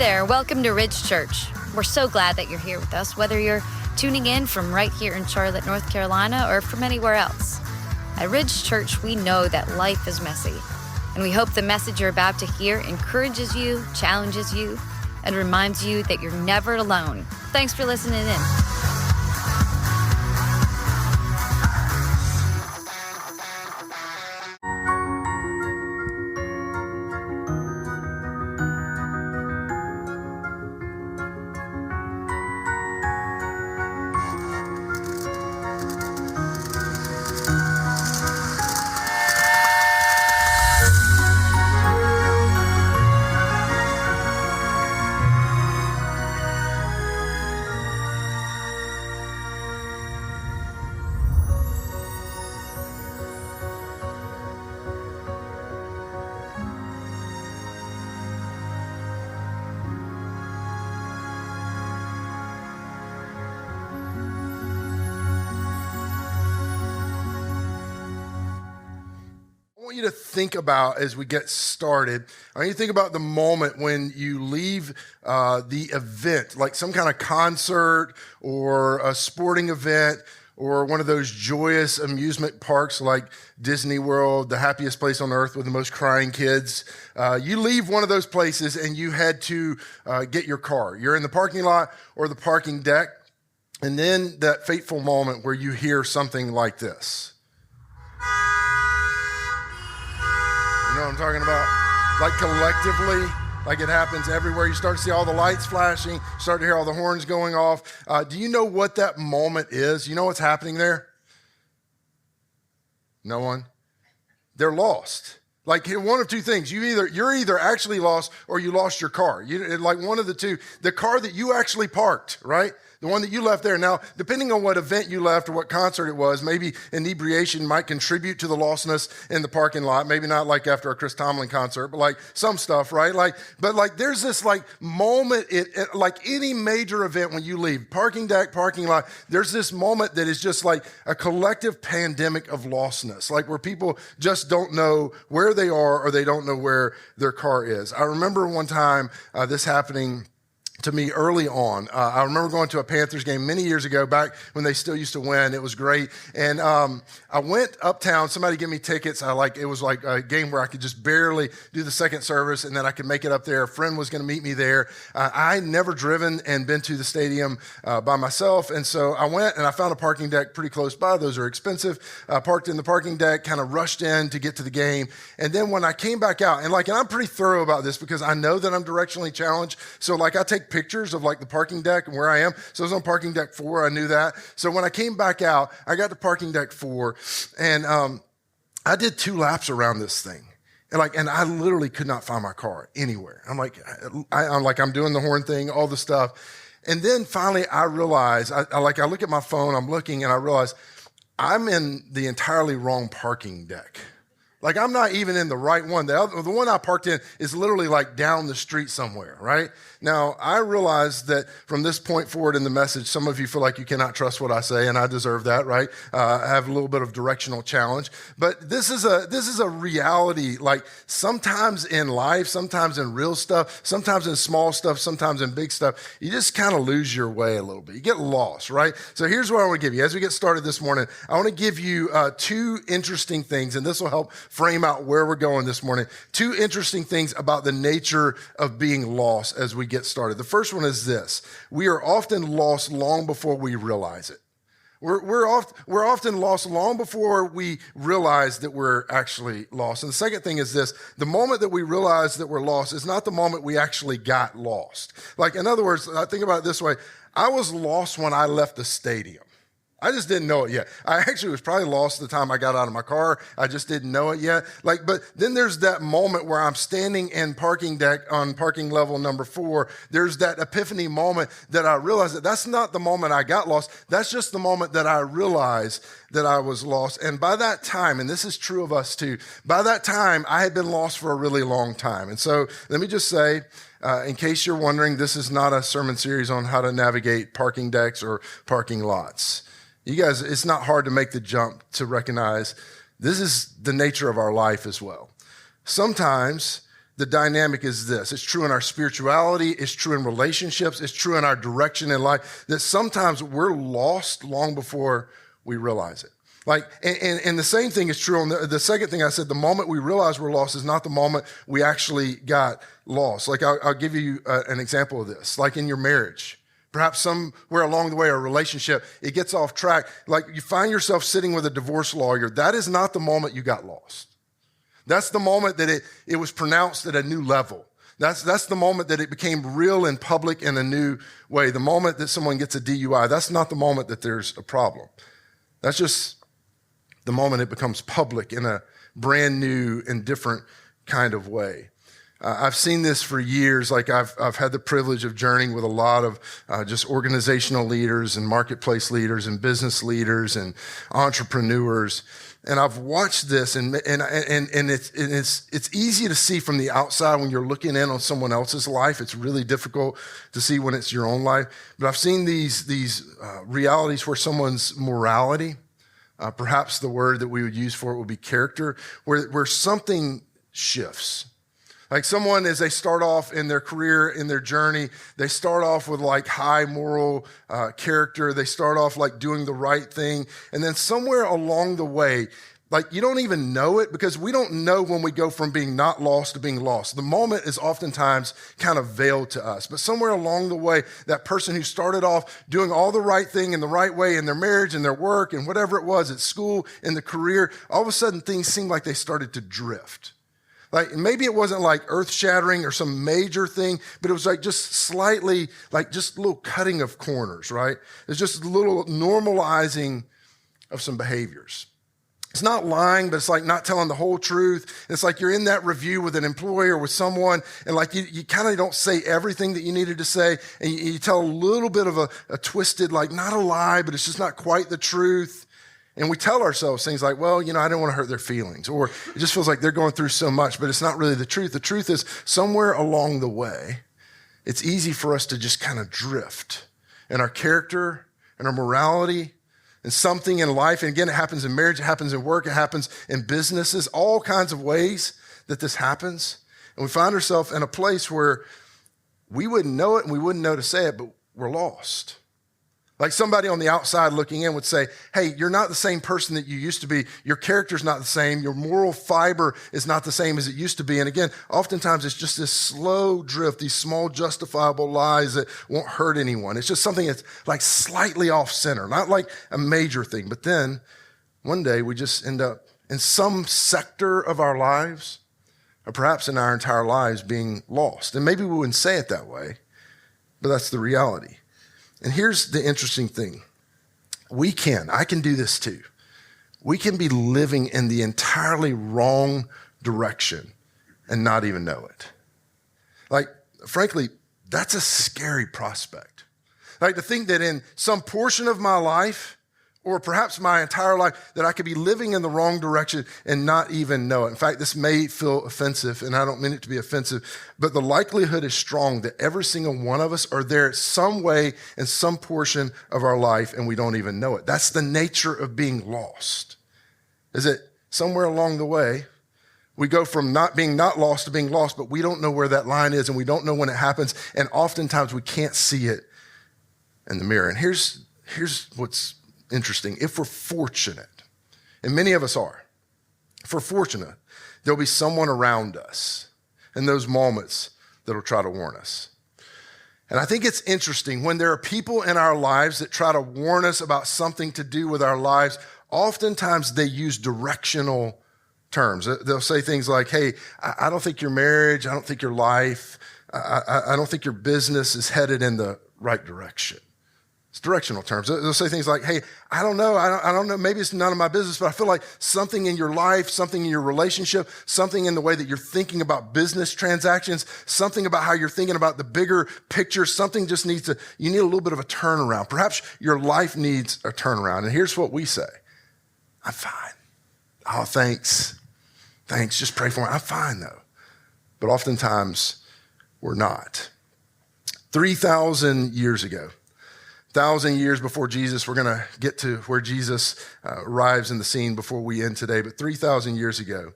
there, welcome to Ridge Church. We're so glad that you're here with us, whether you're tuning in from right here in Charlotte, North Carolina, or from anywhere else. At Ridge Church, we know that life is messy, and we hope the message you're about to hear encourages you, challenges you, and reminds you that you're never alone. Thanks for listening in. I want you to think about, as we get started, I want you to think about the moment when you leave the event, like some kind of concert or a sporting event or one of those joyous amusement parks like Disney World, the happiest place on earth with the most crying kids. You leave one of those places and you head to get your car. You're in the parking lot or the parking deck, and then that fateful moment where you hear something like this. You know what I'm talking about? Like collectively, like it happens everywhere. You start to see all the lights flashing, start to hear all the horns going off. Do you know what that moment is? You know what's happening there? No one? They're lost. Like one of two things. You're either actually lost or you lost your car. Like one of the two. The car that you actually parked, right? The one that you left there. Now, depending on what event you left or what concert it was, maybe inebriation might contribute to the lostness in the parking lot. Maybe not like after a Chris Tomlin concert, but like some stuff, right? But there's this like moment, like any major event when you leave, parking deck, parking lot, there's this moment that is just like a collective pandemic of lostness, like where people just don't know where they are or they don't know where their car is. I remember one time this happening to me early on. I remember going to a Panthers game many years ago, back when they still used to win. It was great. And I went uptown. Somebody gave me tickets. It was like a game where I could just barely do the second service, and then I could make it up there. A friend was going to meet me there. I had never driven and been to the stadium by myself. And so I went and I found a parking deck pretty close by. Those are expensive. I parked in the parking deck, kind of rushed in to get to the game. And then when I came back out, and I'm pretty thorough about this because I know that I'm directionally challenged. So I take pictures of the parking deck and where I am. So I was on parking deck 4. I knew that. So when I came back out, I got to parking deck 4, and I did 2 laps around this thing. And I literally could not find my car anywhere. I'm I'm doing the horn thing, all the stuff. And then finally I realized, I look at my phone, I'm looking, and I realize I'm in the entirely wrong parking deck. I'm not even in the right one. The one I parked in is literally down the street somewhere, right? Now, I realize that from this point forward in the message, some of you feel like you cannot trust what I say, and I deserve that, right? I have a little bit of directional challenge. But this is a reality. Sometimes in life, sometimes in real stuff, sometimes in small stuff, sometimes in big stuff, you just kind of lose your way a little bit. You get lost, right? So here's what I want to give you. As we get started this morning, I want to give you 2 interesting things, and this will help frame out where we're going this morning. 2 interesting things about the nature of being lost as we get started. The first one is this: we are often lost long before we realize it. We're often lost long before we realize that we're actually lost. And the second thing is this: the moment that we realize that we're lost is not the moment we actually got lost. In other words, I think about it this way: I was lost when I left the stadium. I just didn't know it yet. I actually was probably lost the time I got out of my car. I just didn't know it yet. But then there's that moment where I'm standing in parking deck on parking level number 4. There's that epiphany moment that I realized that that's not the moment I got lost. That's just the moment that I realized that I was lost. And by that time, and this is true of us too, by that time, I had been lost for a really long time. And so let me just say, in case you're wondering, this is not a sermon series on how to navigate parking decks or parking lots. You guys, it's not hard to make the jump to recognize this is the nature of our life as well. Sometimes the dynamic is this. It's true in our spirituality. It's true in relationships. It's true in our direction in life, that sometimes we're lost long before we realize it. Like, and the same thing is true on the second thing I said. The moment we realize we're lost is not the moment we actually got lost. Like, I'll give you an example of this. Like in your marriage, perhaps somewhere along the way, or relationship, it gets off track. Like you find yourself sitting with a divorce lawyer. That is not the moment you got lost. That's the moment that it was pronounced at a new level. That's the moment that it became real in public in a new way. The moment that someone gets a DUI, that's not the moment that there's a problem. That's just the moment it becomes public in a brand new and different kind of way. I've seen this for years. Like I've had the privilege of journeying with a lot of just organizational leaders and marketplace leaders and business leaders and entrepreneurs. And I've watched this, and it's easy to see from the outside when you're looking in on someone else's life. It's really difficult to see when it's your own life. But I've seen these realities where someone's morality, perhaps the word that we would use for it would be character, where something shifts. Like someone, as they start off in their career, in their journey, they start off with like high moral character. They start off like doing the right thing. And then somewhere along the way, like you don't even know it, because we don't know when we go from being not lost to being lost. The moment is oftentimes kind of veiled to us. But somewhere along the way, that person who started off doing all the right thing in the right way in their marriage and their work and whatever it was at school, in the career, all of a sudden things seemed like they started to drift. Like maybe it wasn't like earth-shattering or some major thing, but it was like just slightly, like just a little cutting of corners, right? It's just a little normalizing of some behaviors. It's not lying, but it's like not telling the whole truth. It's like you're in that review with an employee or with someone, and like you kind of don't say everything that you needed to say, and you tell a little bit of a twisted, like not a lie, but it's just not quite the truth. And we tell ourselves things like, well, I don't want to hurt their feelings, or it just feels like they're going through so much, but it's not really the truth. The truth is somewhere along the way, it's easy for us to just kind of drift in our character and our morality and something in life. And again, it happens in marriage, it happens in work, it happens in businesses, all kinds of ways that this happens. And we find ourselves in a place where we wouldn't know it and we wouldn't know to say it, but we're lost. Like somebody on the outside looking in would say, hey, you're not the same person that you used to be. Your character's not the same. Your moral fiber is not the same as it used to be. And again, oftentimes it's just this slow drift, these small justifiable lies that won't hurt anyone. It's just something that's like slightly off center, not like a major thing. But then one day we just end up in some sector of our lives, or perhaps in our entire lives, being lost. And maybe we wouldn't say it that way, but that's the reality. And here's the interesting thing. I can do this too. We can be living in the entirely wrong direction and not even know it. Like, frankly, that's a scary prospect. Like to think that in some portion of my life, or perhaps my entire life, that I could be living in the wrong direction and not even know it. In fact, this may feel offensive, and I don't mean it to be offensive, but the likelihood is strong that every single one of us are there some way in some portion of our life, and we don't even know it. That's the nature of being lost, is that somewhere along the way, we go from not lost to being lost, but we don't know where that line is, and we don't know when it happens, and oftentimes we can't see it in the mirror. And here's what's interesting. If we're fortunate, and many of us are, if we're fortunate, there'll be someone around us in those moments that'll try to warn us. And I think it's interesting when there are people in our lives that try to warn us about something to do with our lives. Oftentimes they use directional terms. They'll say things like, hey, I don't think your marriage, I don't think your life, I don't think your business is headed in the right direction. It's directional terms. They'll say things like, hey, I don't know, maybe it's none of my business, but I feel like something in your life, something in your relationship, something in the way that you're thinking about business transactions, something about how you're thinking about the bigger picture, something just you need a little bit of a turnaround. Perhaps your life needs a turnaround. And here's what we say: I'm fine. Oh, thanks. Just pray for me. I'm fine though. But oftentimes we're not. 3,000 years ago, 1,000 years before Jesus, we're going to get to where Jesus arrives in the scene before we end today. But 3,000 years ago,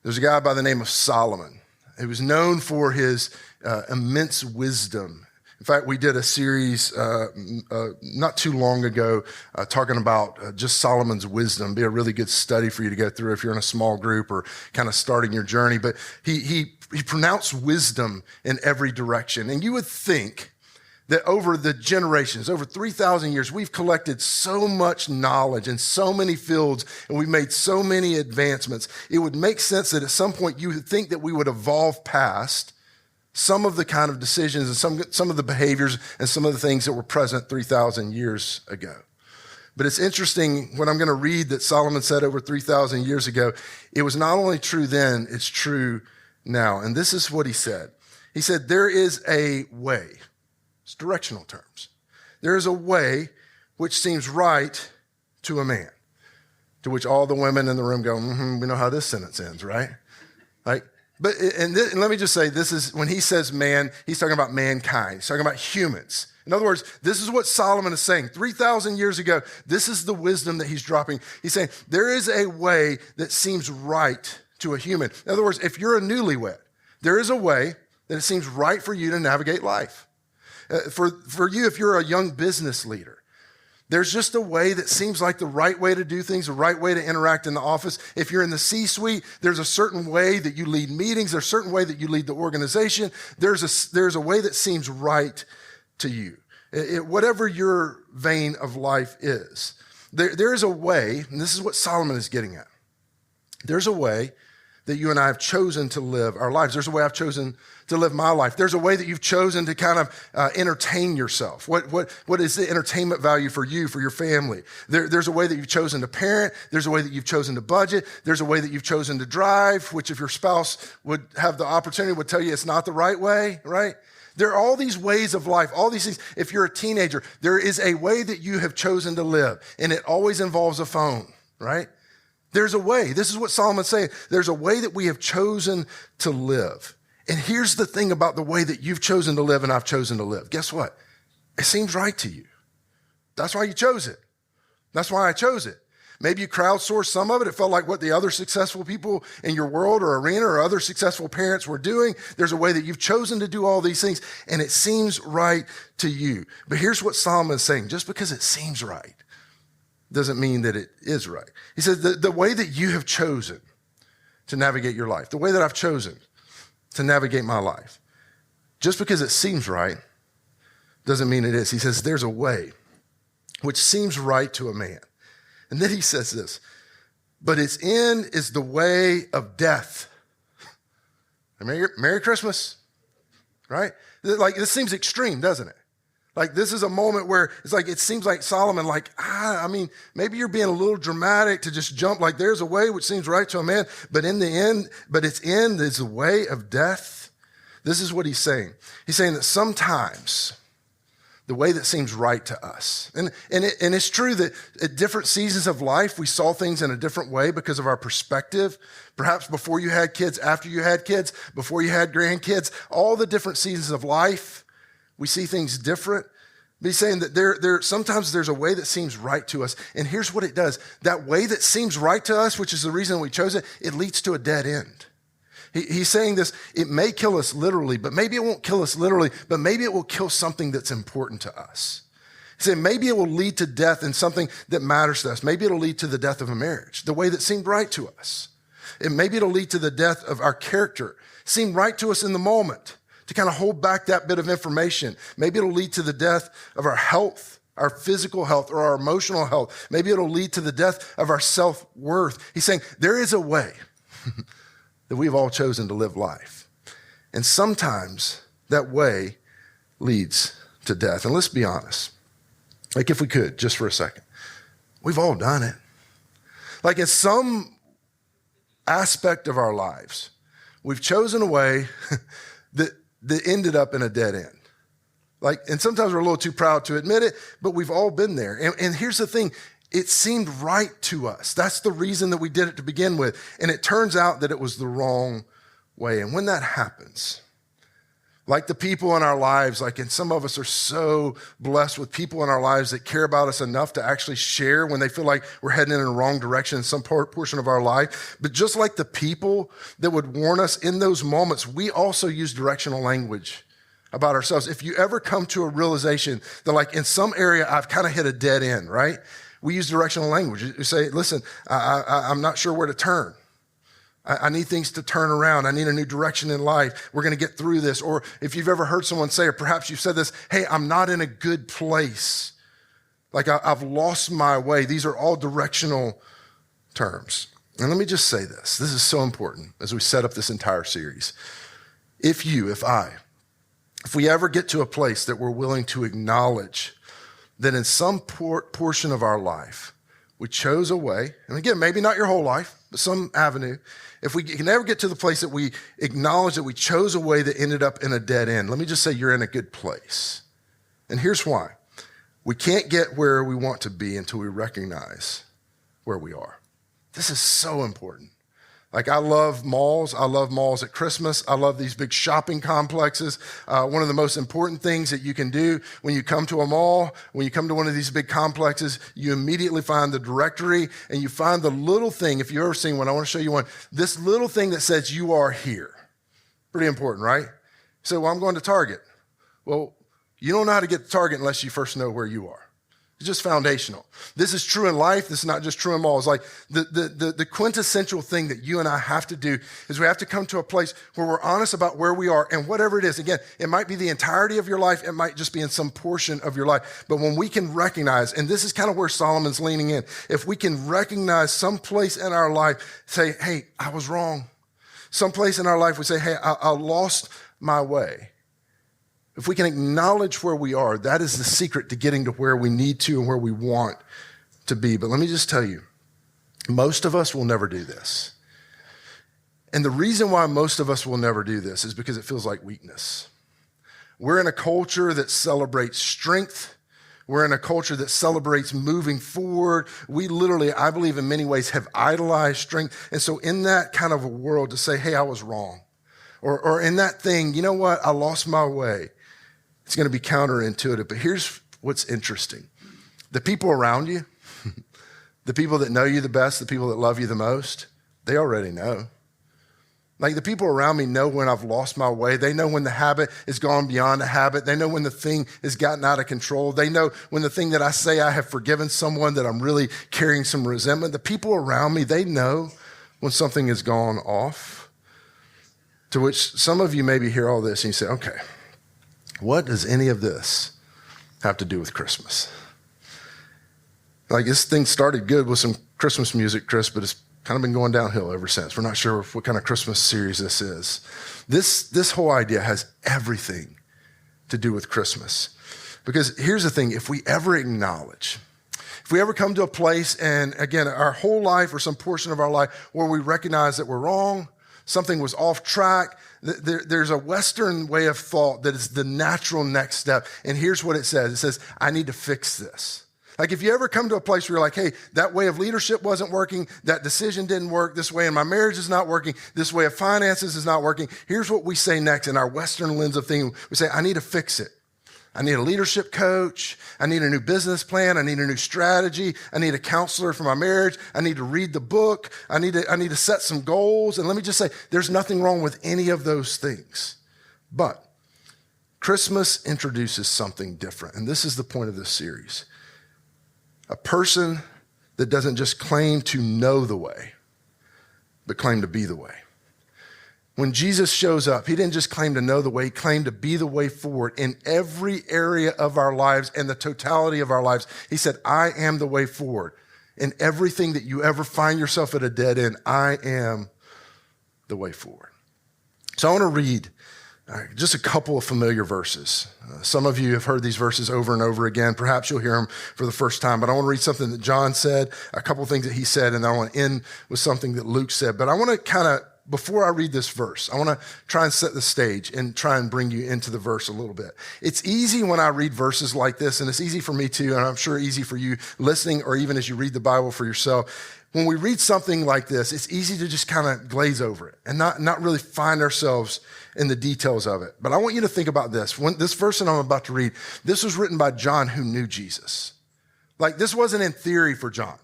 there's a guy by the name of Solomon. He was known for his immense wisdom. In fact, we did a series not too long ago talking about just Solomon's wisdom. Be a really good study for you to go through if you're in a small group or kind of starting your journey. But he pronounced wisdom in every direction. And you would think that over the generations, over 3,000 years, we've collected so much knowledge in so many fields, and we've made so many advancements. It would make sense that at some point you would think that we would evolve past some of the kind of decisions and some of the behaviors and some of the things that were present 3,000 years ago. But it's interesting when I'm going to read that Solomon said over 3,000 years ago, it was not only true then, it's true now. And this is what he said. He said, there is a way. It's directional terms. There is a way which seems right to a man. To which all the women in the room go, we know how this sentence ends, right? And let me just say, this is, when he says man, he's talking about mankind. He's talking about humans. In other words, this is what Solomon is saying. 3,000 years ago, this is the wisdom that he's dropping. He's saying, there is a way that seems right to a human. In other words, if you're a newlywed, there is a way that it seems right for you to navigate life. For you, if you're a young business leader, there's just a way that seems like the right way to do things, the right way to interact in the office. If you're in the C-suite, there's a certain way that you lead meetings. There's a certain way that you lead the organization. There's a way that seems right to you. Whatever your vein of life is, there is a way, and this is what Solomon is getting at. There's a way that you and I have chosen to live our lives. There's a way I've chosen to live my life. There's a way that you've chosen to kind of entertain yourself. What is the entertainment value for you, for your family? There's a way that you've chosen to parent. There's a way that you've chosen to budget. There's a way that you've chosen to drive, which if your spouse would have the opportunity would tell you it's not the right way, right? There are all these ways of life, all these things. If you're a teenager, there is a way that you have chosen to live, and it always involves a phone, right? There's a way. This is what Solomon's saying. There's a way that we have chosen to live. And here's the thing about the way that you've chosen to live and I've chosen to live. Guess what? It seems right to you. That's why you chose it. That's why I chose it. Maybe you crowdsourced some of it. It felt like what the other successful people in your world or arena or other successful parents were doing. There's a way that you've chosen to do all these things, and it seems right to you. But here's what Solomon is saying. Just because it seems right doesn't mean that it is right. He says the way that you have chosen to navigate your life, the way that I've chosen to navigate my life, just because it seems right doesn't mean it is. He says there's a way which seems right to a man. And then he says this, but its end is the way of death. Merry Christmas, right? Like, this seems extreme, doesn't it? Like, this is a moment where it's like, it seems like Solomon, maybe you're being a little dramatic to just jump, like there's a way which seems right to a man, but its end is the way of death. This is what he's saying. He's saying that sometimes the way that seems right to us, and it's true that at different seasons of life, we saw things in a different way because of our perspective. Perhaps before you had kids, after you had kids, before you had grandkids, all the different seasons of life, we see things different. But he's saying that sometimes there's a way that seems right to us. And here's what it does. That way that seems right to us, which is the reason we chose it, it leads to a dead end. He's saying this, it may kill us literally, but maybe it won't kill us literally, but maybe it will kill something that's important to us. He's saying maybe it will lead to death in something that matters to us. Maybe it'll lead to the death of a marriage, the way that seemed right to us. And maybe it'll lead to the death of our character, seemed right to us in the moment, to kind of hold back that bit of information. Maybe it'll lead to the death of our health, our physical health, or our emotional health. Maybe it'll lead to the death of our self-worth. He's saying there is a way that we've all chosen to live life. And sometimes that way leads to death. And let's be honest. Like, if we could, just for a second, we've all done it. Like, in some aspect of our lives, we've chosen a way that ended up in a dead end. Like, and sometimes we're a little too proud to admit it, but we've all been there. And here's the thing, it seemed right to us. That's the reason that we did it to begin with. And it turns out that it was the wrong way. And when that happens, Like the people in our lives, and some of us are so blessed with people in our lives that care about us enough to actually share when they feel like we're heading in the wrong direction in some portion of our life. But just like the people that would warn us in those moments, we also use directional language about ourselves. If you ever come to a realization that in some area I've kind of hit a dead end, right? We use directional language. You say, listen, I'm not sure where to turn. I need things to turn around. I need a new direction in life. We're going to get through this. Or if you've ever heard someone say, or perhaps you've said this, hey, I'm not in a good place. I've lost my way. These are all directional terms. And let me just say this. This is so important as we set up this entire series. If we ever get to a place that we're willing to acknowledge that in some portion of our life, we chose a way, and again, maybe not your whole life, but some avenue. If we can ever get to the place that we acknowledge that we chose a way that ended up in a dead end, let me just say you're in a good place. And here's why. We can't get where we want to be until we recognize where we are. This is so important. I love malls. I love malls at Christmas. I love these big shopping complexes. One of the most important things that you can do when you come to a mall, when you come to one of these big complexes, you immediately find the directory and you find the little thing. If you've ever seen one, I want to show you one. This little thing that says you are here. Pretty important, right? So, I'm going to Target. Well, you don't know how to get to Target unless you first know where you are. It's just foundational. This is true in life. This is not just true in malls. The quintessential thing that you and I have to do is we have to come to a place where we're honest about where we are and whatever it is. Again, it might be the entirety of your life. It might just be in some portion of your life. But when we can recognize, and this is kind of where Solomon's leaning in, if we can recognize some place in our life, say, hey, I was wrong. Some place in our life we say, hey, I lost my way. If we can acknowledge where we are, that is the secret to getting to where we need to and where we want to be. But let me just tell you, most of us will never do this. And the reason why most of us will never do this is because it feels like weakness. We're in a culture that celebrates strength. We're in a culture that celebrates moving forward. We literally, I believe in many ways, have idolized strength. And so in that kind of a world to say, hey, I was wrong. Or in that thing, you know what, I lost my way. It's going to be counterintuitive, but here's what's interesting. The people around you, the people that know you the best, the people that love you the most, they already know. The people around me know when I've lost my way. They know when the habit has gone beyond a habit. They know when the thing has gotten out of control. They know when the thing that I say I have forgiven someone that I'm really carrying some resentment. The people around me, they know when something has gone off. To which some of you maybe hear all this and you say, okay, what does any of this have to do with Christmas? This thing started good with some Christmas music, Chris, but it's kind of been going downhill ever since. We're not sure what kind of Christmas series this is. This whole idea has everything to do with Christmas. Because here's the thing, if we ever acknowledge, if we ever come to a place, and again, our whole life or some portion of our life where we recognize that we're wrong, something was off track, there's a Western way of thought that is the natural next step. And here's what it says. It says, I need to fix this. If you ever come to a place where you're like, hey, that way of leadership wasn't working, that decision didn't work, this way in my marriage is not working, this way of finances is not working, here's what we say next in our Western lens of thinking. We say, I need to fix it. I need a leadership coach. I need a new business plan. I need a new strategy. I need a counselor for my marriage. I need to read the book. I need to set some goals. And let me just say, there's nothing wrong with any of those things. But Christmas introduces something different. And this is the point of this series. A person that doesn't just claim to know the way, but claim to be the way. When Jesus shows up, he didn't just claim to know the way, he claimed to be the way forward in every area of our lives and the totality of our lives. He said, I am the way forward. In everything that you ever find yourself at a dead end, I am the way forward. So I want to read just a couple of familiar verses. Some of you have heard these verses over and over again. Perhaps you'll hear them for the first time, but I want to read something that John said, a couple of things that he said, and then I want to end with something that Luke said. But I want to kind of, before I read this verse, I want to try and set the stage and try and bring you into the verse a little bit. It's easy when I read verses like this, and it's easy for me too, and I'm sure easy for you listening or even as you read the Bible for yourself. when we read something like this, it's easy to just kind of glaze over it and not really find ourselves in the details of it. But I want you to think about this. When this verse that I'm about to read, this was written by John, who knew Jesus. Like, this wasn't in theory for John.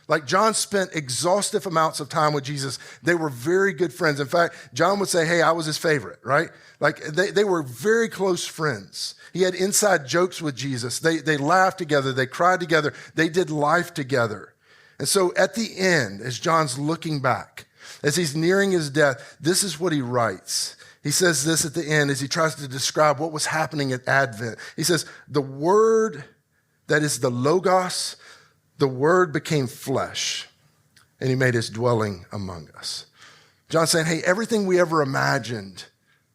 Like, John spent exhaustive amounts of time with Jesus. They were very good friends. In fact, John would say, hey, I was his favorite, right? Like, they were very close friends. He had inside jokes with Jesus. They laughed together. They cried together. They did life together. And so at the end, as John's looking back, as he's nearing his death, this is what he writes. He says this at the end as he tries to describe what was happening at Advent. He says, the word that is the Logos, the word became flesh, and he made his dwelling among us. John's saying, hey, everything we ever imagined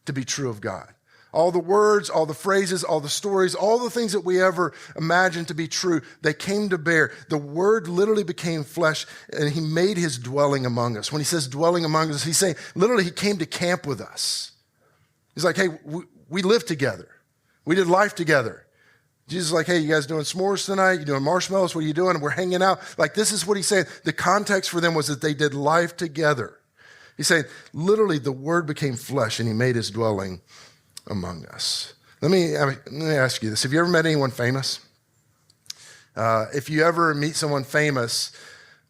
to be true of God, all the words, all the phrases, all the stories, all the things that we ever imagined to be true, they came to bear. The word literally became flesh, and he made his dwelling among us. When he says dwelling among us, he's saying literally he came to camp with us. He's like, hey, we lived together. We did life together. Jesus is like, hey, you guys doing s'mores tonight? You doing marshmallows? What are you doing? And we're hanging out. Like, this is what he's saying. The context for them was that they did life together. He's saying literally the word became flesh, and he made his dwelling among us. Let me ask you this. Have you ever met anyone famous? If you ever meet someone famous,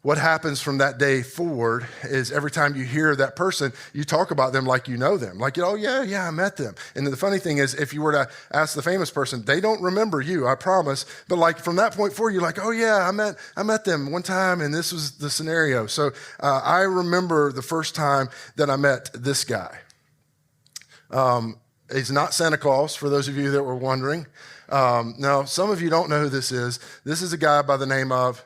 what happens from that day forward is every time you hear that person, you talk about them like you know them. Like, oh, yeah, I met them. And the funny thing is, if you were to ask the famous person, they don't remember you, I promise. But like from that point forward, you're like, oh, yeah, I met them one time, and this was the scenario. So I remember the first time that I met this guy. He's not Santa Claus, for those of you that were wondering. Now, some of you don't know who this is. This is a guy by the name of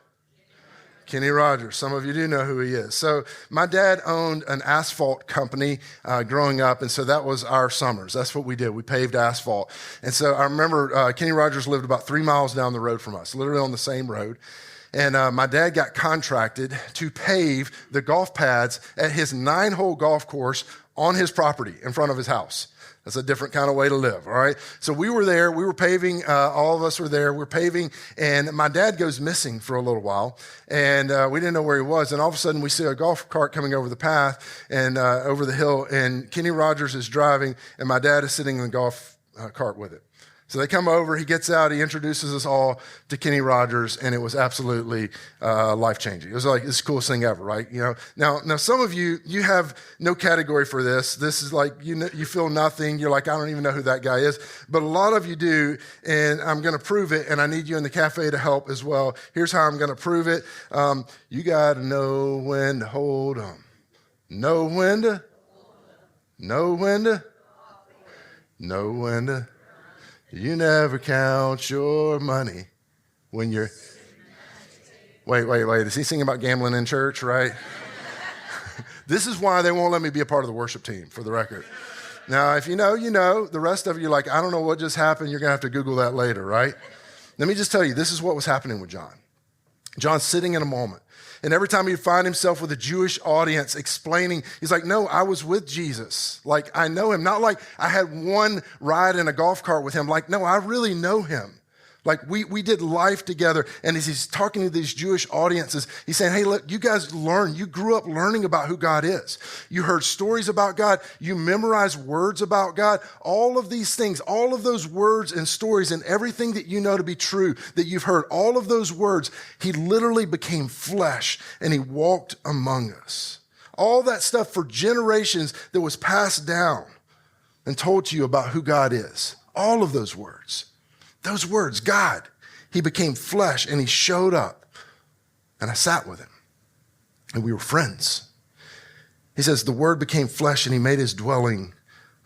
Kenny Rogers. Some of you do know who he is. So my dad owned an asphalt company growing up, and so that was our summers. That's what we did. We paved asphalt. And so I remember Kenny Rogers lived about 3 miles down the road from us, literally on the same road. And my dad got contracted to pave the golf pads at his 9-hole golf course on his property in front of his house. That's a different kind of way to live, all right? So we were there. We were paving. All of us were there. We're paving, and my dad goes missing for a little while, and we didn't know where he was. And all of a sudden, we see a golf cart coming over the path and over the hill, and Kenny Rogers is driving, and my dad is sitting in the golf cart with it. So they come over, he gets out, he introduces us all to Kenny Rogers, and it was absolutely life-changing. It was like, it's the coolest thing ever, right? You know, now some of you have no category for this. This is like, you feel nothing. You're like, I don't even know who that guy is. But a lot of you do, and I'm going to prove it, and I need you in the cafe to help as well. Here's how I'm going to prove it. You got to know when to hold them. Know when to. You never count your money when you're... Wait. Is he singing about gambling in church, right? This is why they won't let me be a part of the worship team, for the record. Now, if you know, you know. The rest of you are like, I don't know what just happened. You're going to have to Google that later, right? Let me just tell you, this is what was happening with John. John's sitting in a moment. And every time he'd find himself with a Jewish audience explaining, he's like, no, I was with Jesus. Like, I know him. Not like I had one ride in a golf cart with him. Like, no, I really know him. Like, we did life together. And as he's talking to these Jewish audiences, he's saying, hey, look, you guys learn. You grew up learning about who God is. You heard stories about God. You memorized words about God. All of these things, all of those words and stories and everything that you know to be true, that you've heard, all of those words, he literally became flesh and he walked among us. All that stuff for generations that was passed down and told to you about who God is. All of those words. Those words, God, he became flesh and he showed up. And I sat with him and we were friends. He says, the word became flesh and he made his dwelling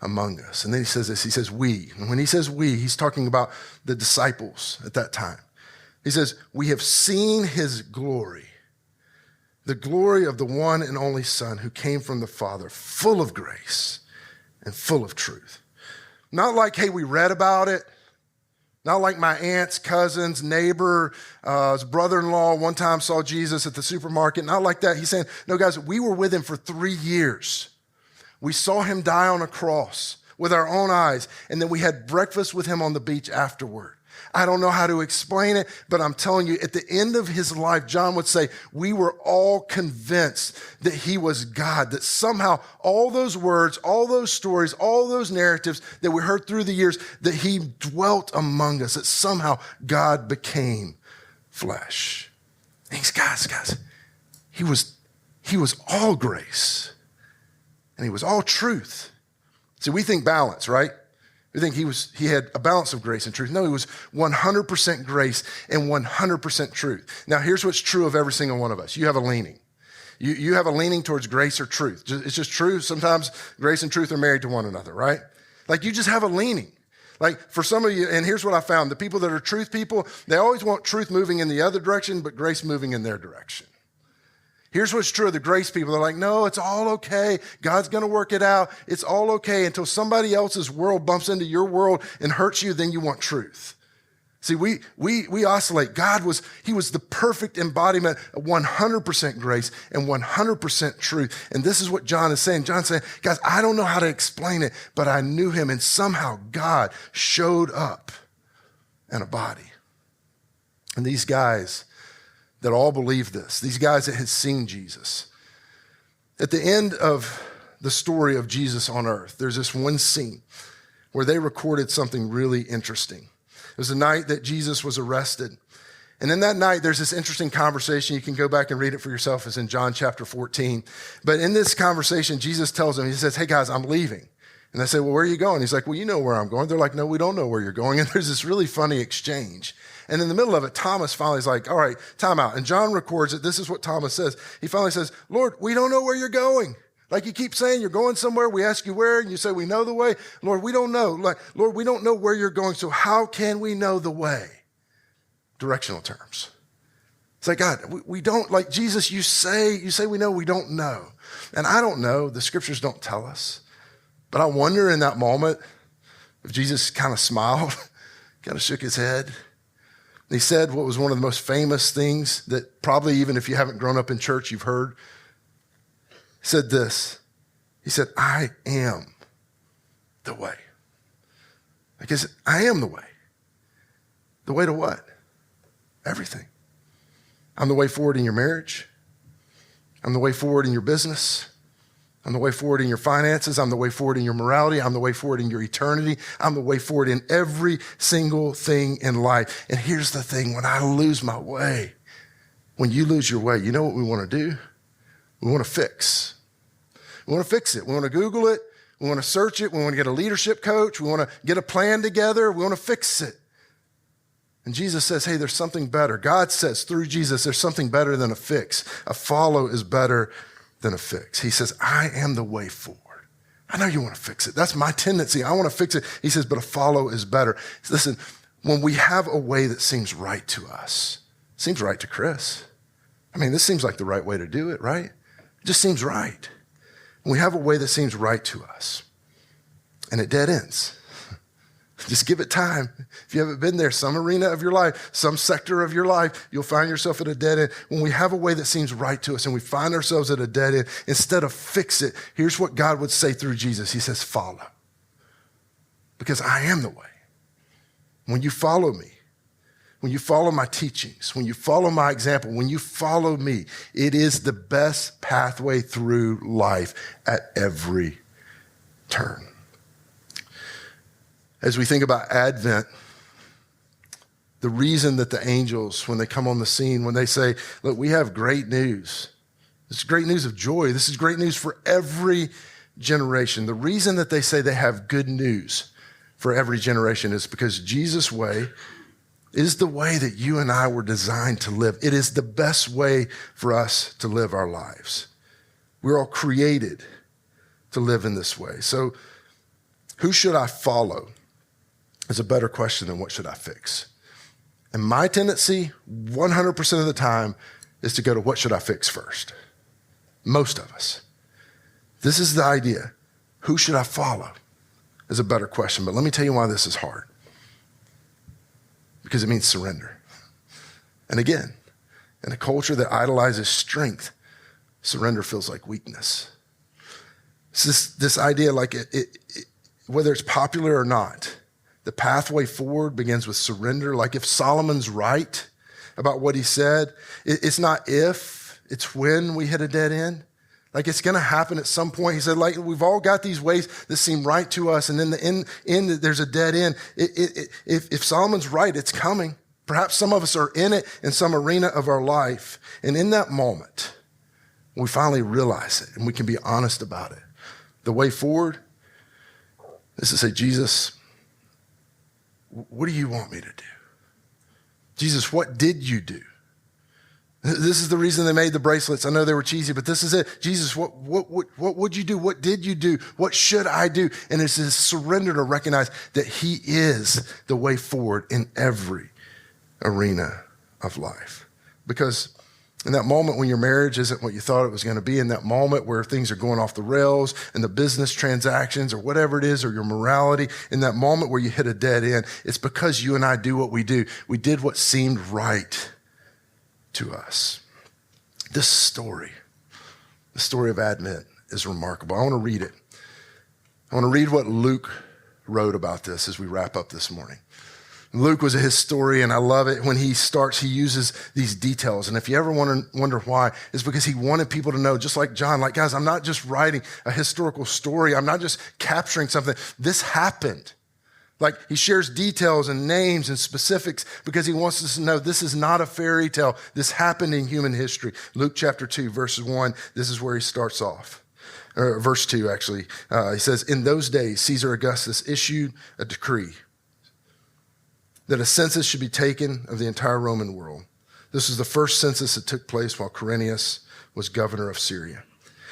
among us. And then he says this, he says, we. And when he says we, he's talking about the disciples at that time. He says, we have seen his glory, the glory of the one and only Son who came from the Father, full of grace and full of truth. Not like, hey, we read about it. Not like my aunt's cousin's neighbor, his brother-in-law one time saw Jesus at the supermarket. Not like that. He's saying, no, guys, we were with him for 3 years. We saw him die on a cross with our own eyes, and then we had breakfast with him on the beach afterward. I don't know how to explain it, but I'm telling you, at the end of his life, John would say, we were all convinced that he was God, that somehow all those words, all those stories, all those narratives that we heard through the years, that he dwelt among us, that somehow God became flesh. And guys, he was all grace and he was all truth. See, we think balance, right? We think he had a balance of grace and truth. No, he was 100% grace and 100% truth. Now, here's what's true of every single one of us. You have a leaning. You have a leaning towards grace or truth. It's just true. Sometimes grace and truth are married to one another, right? Like you just have a leaning. Like for some of you, and here's what I found. The people that are truth people, they always want truth moving in the other direction, but grace moving in their direction. Here's what's true of the grace people. They're like, no, it's all okay. God's going to work it out. It's all okay until somebody else's world bumps into your world and hurts you, then you want truth. See, we oscillate. He was the perfect embodiment of 100% grace and 100% truth. And this is what John is saying. John's saying, guys, I don't know how to explain it, but I knew him and somehow God showed up in a body. And these guys that all believed this, these guys that had seen Jesus. At the end of the story of Jesus on earth, there's this one scene where they recorded something really interesting. It was the night that Jesus was arrested. And in that night, there's this interesting conversation. You can go back and read it for yourself. It's in John chapter 14. But in this conversation, Jesus tells them, he says, hey guys, I'm leaving. And they say, well, where are you going? He's like, well, you know where I'm going. They're like, no, we don't know where you're going. And there's this really funny exchange. And in the middle of it, Thomas finally is like, all right, time out. And John records it. This is what Thomas says. He finally says, Lord, we don't know where you're going. Like you keep saying you're going somewhere. We ask you where, and you say, we know the way. Lord, we don't know. Like, Lord, we don't know where you're going. So how can we know the way? Directional terms. It's like, God, we don't, like Jesus, you say we know, we don't know. And I don't know. The scriptures don't tell us. But I wonder in that moment if Jesus kind of smiled, kind of shook his head. He said what was one of the most famous things that probably even if you haven't grown up in church, you've heard. He said this. He said, I am the way. Like I said, I am the way. The way to what? Everything. I'm the way forward in your marriage. I'm the way forward in your business. I'm the way forward in your finances. I'm the way forward in your morality. I'm the way forward in your eternity. I'm the way forward in every single thing in life. And here's the thing, when I lose my way, when you lose your way, you know what we want to do? We want to fix. We want to fix it. We want to Google it. We want to search it. We want to get a leadership coach. We want to get a plan together. We want to fix it. And Jesus says, hey, there's something better. God says through Jesus, there's something better than a fix. A follow is better than a fix. He says, I am the way forward. I know you want to fix it. That's my tendency. I want to fix it. He says, but a follow is better. Listen, when we have a way that seems right to us, seems right to Chris. I mean, this seems like the right way to do it, right? It just seems right. When we have a way that seems right to us and it dead ends, just give it time. If you haven't been there, some arena of your life, some sector of your life, you'll find yourself at a dead end. When we have a way that seems right to us and we find ourselves at a dead end, instead of fix it, here's what God would say through Jesus. He says, follow. Because I am the way. When you follow me, when you follow my teachings, when you follow my example, when you follow me, it is the best pathway through life at every turn. As we think about Advent, the reason that the angels, when they come on the scene, when they say, look, we have great news. This is great news of joy. This is great news for every generation. The reason that they say they have good news for every generation is because Jesus' way is the way that you and I were designed to live. It is the best way for us to live our lives. We're all created to live in this way. So who should I follow? Is a better question than what should I fix? And my tendency, 100% of the time, is to go to what should I fix first. Most of us. This is the idea. Who should I follow? Is a better question. But let me tell you why this is hard. Because it means surrender. And again, in a culture that idolizes strength, surrender feels like weakness. It's this idea like whether it's popular or not, The pathway forward begins with surrender. Like if Solomon's right about what he said, it's not if, it's when we hit a dead end. Like it's going to happen at some point. He said, like we've all got these ways that seem right to us, and then the end there's a dead end. If Solomon's right, it's coming. Perhaps some of us are in it in some arena of our life, and in that moment, we finally realize it, and we can be honest about it. The way forward is to say, Jesus, what do you want me to do? Jesus, what did you do? This is the reason they made the bracelets. I know they were cheesy, but this is it. Jesus, what would you do? What did you do? What should I do? And it's this surrender to recognize that he is the way forward in every arena of life. Because in that moment when your marriage isn't what you thought it was going to be, in that moment where things are going off the rails and the business transactions or whatever it is, or your morality, in that moment where you hit a dead end, it's because you and I do what we do. We did what seemed right to us. This story, the story of Advent, is remarkable. I want to read it. I want to read what Luke wrote about this as we wrap up this morning. Luke was a historian. I love it when he uses these details. And if you ever wonder why, it's because he wanted people to know, just like John, like, guys, I'm not just writing a historical story. I'm not just capturing something. This happened. Like he shares details and names and specifics because he wants us to know this is not a fairy tale. This happened in human history. Luke chapter 2, verses 1, this is where he starts off. Verse 2, actually. He says, in those days, Caesar Augustus issued a decree that a census should be taken of the entire Roman world. This was the first census that took place while Quirinius was governor of Syria.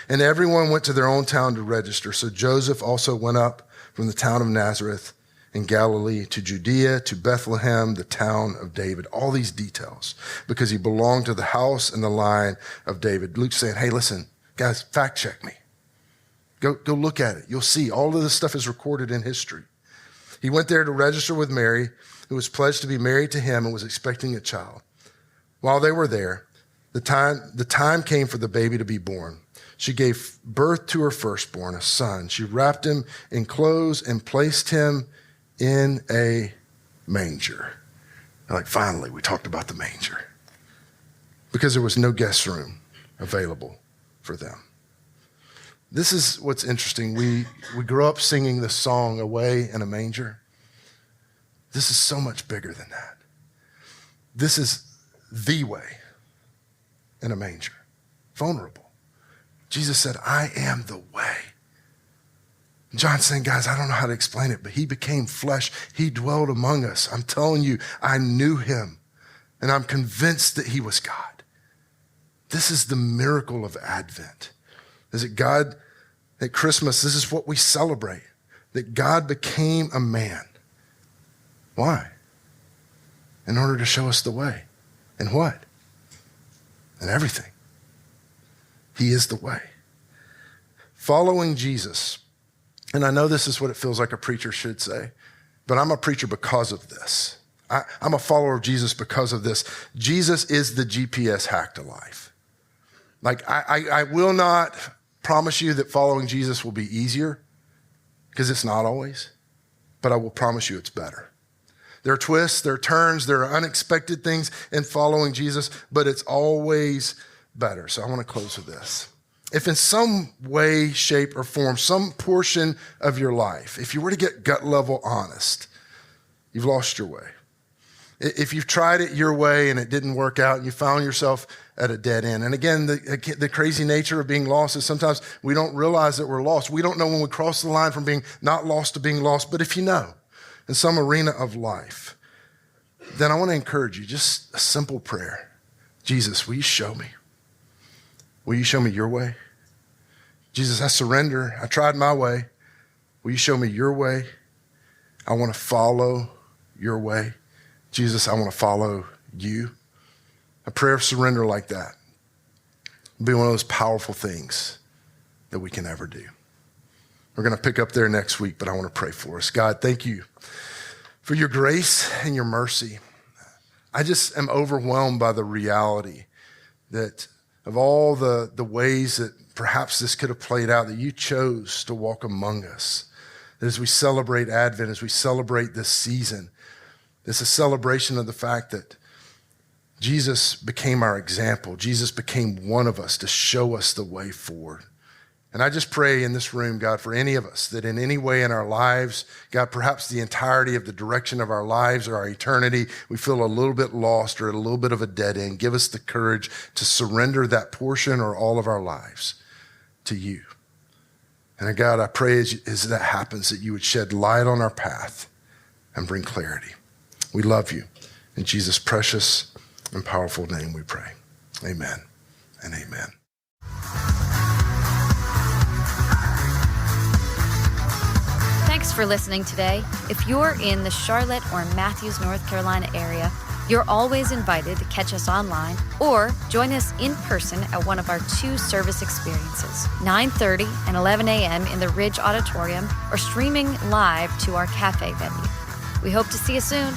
And everyone went to their own town to register. So Joseph also went up from the town of Nazareth in Galilee to Judea, to Bethlehem, the town of David. All these details, because he belonged to the house and the line of David. Luke's saying, hey, listen, guys, fact check me. Go look at it. You'll see all of this stuff is recorded in history. He went there to register with Mary, who was pledged to be married to him and was expecting a child. While they were there, the time came for the baby to be born. She gave birth to her firstborn, a son. She wrapped him in clothes and placed him in a manger. Like, finally, we talked about the manger. Because there was no guest room available for them. This is what's interesting. We grew up singing this song, Away in a Manger. This is so much bigger than that. This is the way in a manger. Vulnerable. Jesus said, I am the way. John's saying, guys, I don't know how to explain it, but he became flesh. He dwelled among us. I'm telling you, I knew him, and I'm convinced that he was God. This is the miracle of Advent. Is it God, at Christmas, this is what we celebrate, that God became a man. Why? In order to show us the way. And what? And everything. He is the way. Following Jesus. And I know this is what it feels like a preacher should say, but I'm a preacher because of this. I'm a follower of Jesus because of this. Jesus is the GPS hack to life. Like, I will not promise you that following Jesus will be easier, because it's not always, but I will promise you it's better. There are twists, there are turns, there are unexpected things in following Jesus, but it's always better. So I want to close with this. If in some way, shape, or form, some portion of your life, if you were to get gut level honest, you've lost your way. If you've tried it your way and it didn't work out and you found yourself at a dead end. And again, the crazy nature of being lost is sometimes we don't realize that we're lost. We don't know when we cross the line from being not lost to being lost. But if you know, in some arena of life, then I want to encourage you, just a simple prayer. Jesus, will you show me? Will you show me your way? Jesus, I surrender. I tried my way. Will you show me your way? I want to follow your way. Jesus, I want to follow you. A prayer of surrender like that will be one of those powerful things that we can ever do. We're going to pick up there next week, but I want to pray for us. God, thank you for your grace and your mercy. I just am overwhelmed by the reality that of all the ways that perhaps this could have played out, that you chose to walk among us, that as we celebrate Advent, as we celebrate this season, it's a celebration of the fact that Jesus became our example. Jesus became one of us to show us the way forward. And I just pray in this room, God, for any of us that in any way in our lives, God, perhaps the entirety of the direction of our lives or our eternity, we feel a little bit lost or at a little bit of a dead end. Give us the courage to surrender that portion or all of our lives to you. And God, I pray as that happens that you would shed light on our path and bring clarity. We love you. In Jesus' precious and powerful name we pray. Amen and amen. Thanks for listening today. If you're in the Charlotte or Matthews, North Carolina area, you're always invited to catch us online or join us in person at one of our 2 service experiences, 9:30 and 11 a.m. in the Ridge Auditorium or streaming live to our cafe venue. We hope to see you soon.